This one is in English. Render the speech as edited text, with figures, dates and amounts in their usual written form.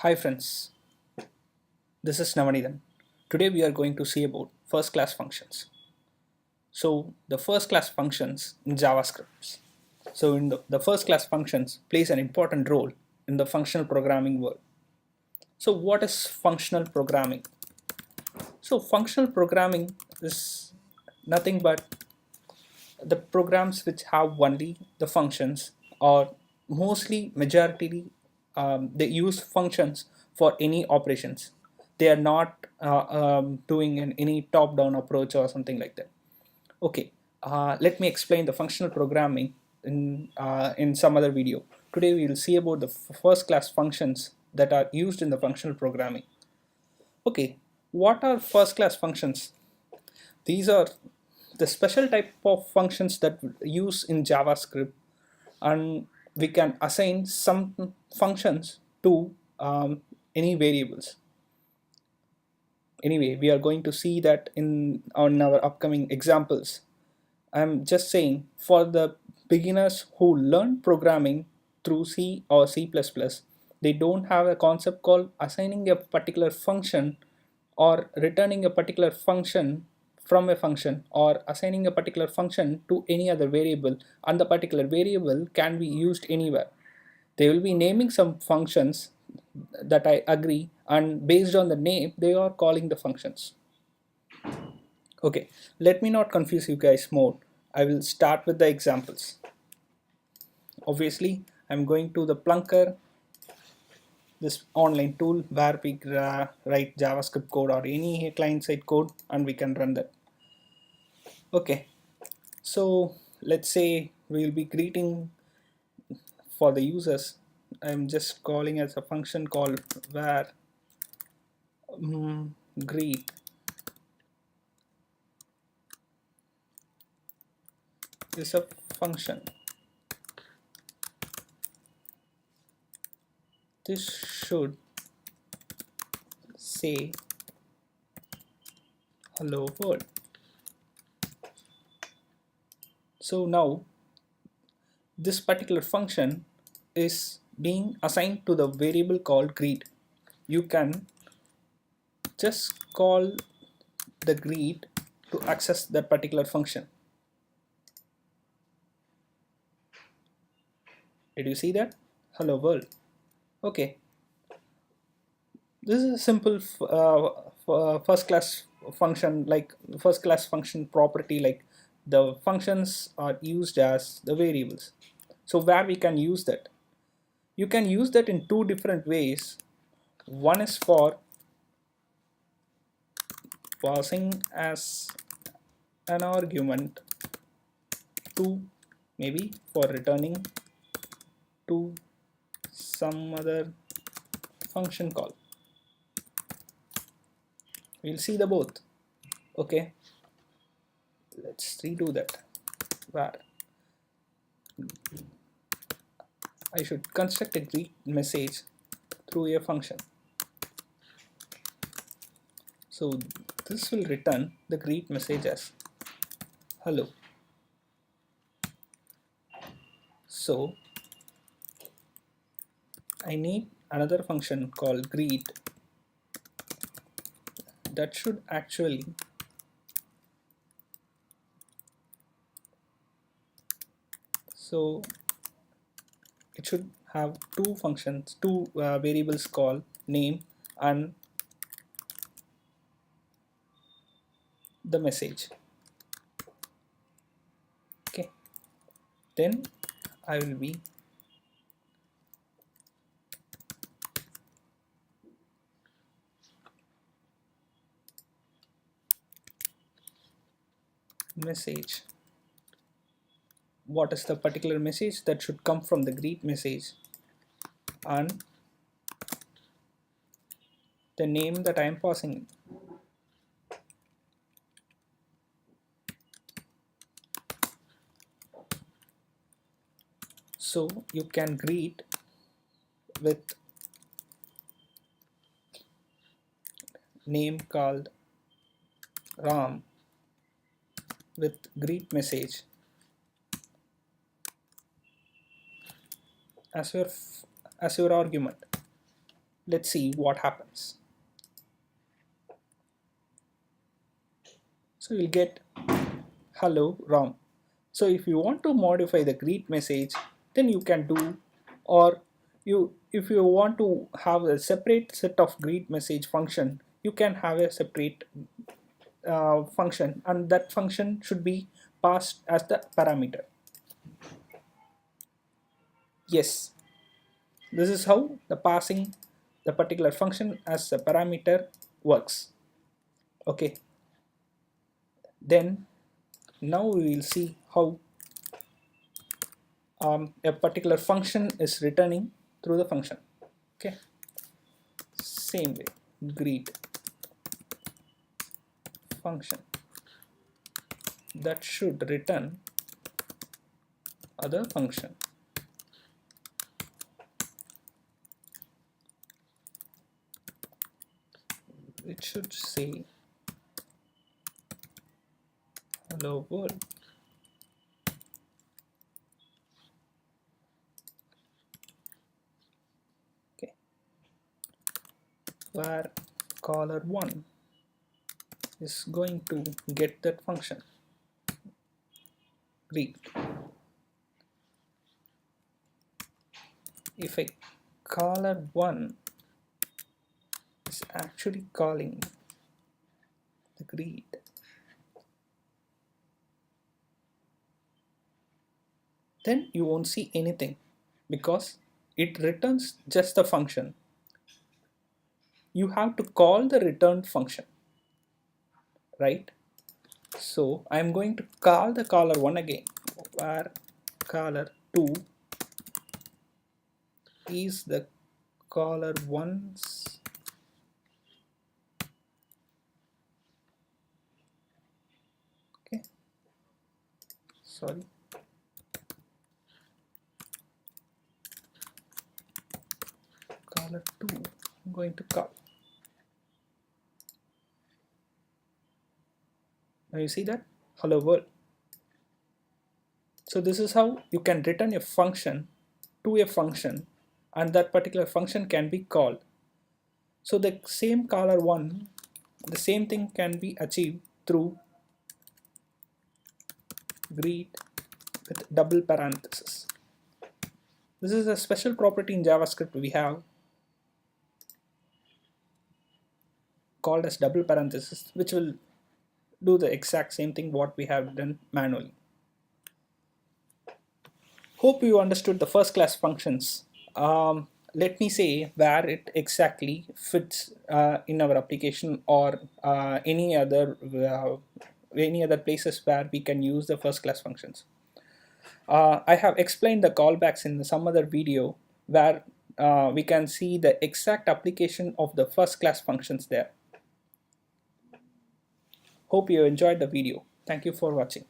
Hi friends, this is Navanidan. Today we are going to see about first class functions. So the first class functions in JavaScript. So in the first class functions plays an important role in the functional programming world. So what is functional programming? So functional programming is nothing but the programs which have only the functions or mostly majority they use functions for any operations. They are not doing any top-down approach or something like that. Okay, let me explain the functional programming in some other video. Today we will see about the first class functions that are used in the functional programming. Okay, what are first class functions? These are the special type of functions that we use in JavaScript, and we can assign some functions to any variables. Anyway, we are going to see that in on our upcoming examples. I'm just saying for the beginners who learn programming through C or C++, they don't have a concept called assigning a particular function or returning a particular function from a function or assigning a particular function to any other variable, and the particular variable can be used anywhere. They will be naming some functions that I agree, and based on the name they are calling the functions. Okay, let me not confuse you guys more. I will start with the examples. Obviously, I'm going to the Plunker, this online tool where we write JavaScript code or any client-side code and we can run that. Okay, so let's say we'll be greeting for the users. I'm just calling as a function called var greet. Is a function. This should say hello world. So now this particular function is being assigned to the variable called greet. You can just call the greet to access that particular function. Did you see that? Hello world. Okay, this is a simple first class function, like first class function property, like the functions are used as the variables. So where we can use that, you can use that in two different ways. One is for passing as an argument to, maybe for returning to some other function call. We'll see the both. Okay, let's redo that. Where I should construct a greet message through a function. So this will return the greet message as hello. So I need another function called greet that should actually it should have two functions, two variables called name and the message. Okay, then I will be message. What is the particular message that should come from the greet message, and the name that I am passing. So you can greet with name called Ram with greet message as your argument. Let's see what happens. So you'll get hello Ram. So if you want to modify the greet message, then you can do, or if you want to have a separate set of greet message function, you can have a separate function, and that function should be passed as the parameter. Yes, this is how the passing the particular function as a parameter works. Okay, then now we will see how a particular function is returning through the function. Okay, same way, greet function that should return other function. It should say hello world. Okay, where caller1 is going to get that function greet. If a caller1 is actually calling the greet, then you won't see anything because it returns just the function. You have to call the return function, right? So I'm going to call the caller1 again, where caller2 is the caller1's okay, sorry, caller2 I'm going to call. Now you see that hello world. So this is how you can return a function to a function, and that particular function can be called. So the same caller1, the same thing can be achieved through greet with double parenthesis. This is a special property in JavaScript we have called as double parenthesis, which will do the exact same thing what we have done manually. Hope you understood the first class functions. Let me say where it exactly fits in our application, or any other places where we can use the first class functions. I have explained the callbacks in some other video where we can see the exact application of the first class functions there. Hope you enjoyed the video. Thank you for watching.